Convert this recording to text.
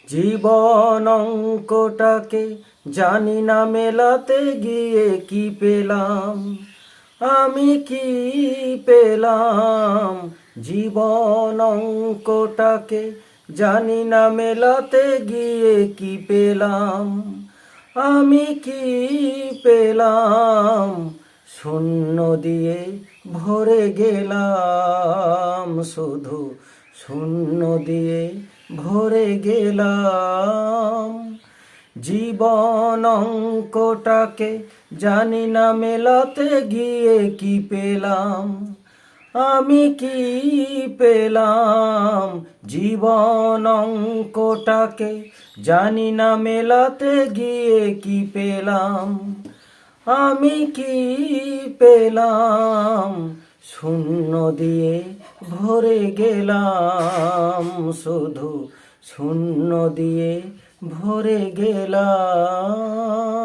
জীবন অঙ্কটাকে জানি না মেলাতে গিয়ে কি পেলাম, আমি কি পেলাম। জীবন অঙ্কটাকে জানি না মেলাতে গিয়ে কি পেলাম, আমি কি পেলাম। শূন্য দিয়ে ভরে গেলাম, শুধু শূন্য দিয়ে ভরে গেলাম। জীবন অঙ্কটাকে জানি না মেলাতে গিয়ে কি পেলাম, আমি কি পেলাম। জীবন অঙ্কটাকে জানি না মেলাতে গিয়ে কি পেলাম, আমি কি পেলাম। শূন্য দিয়ে ভরে গেলাম, শুধু শূন্য দিয়ে ভরে গেলাম।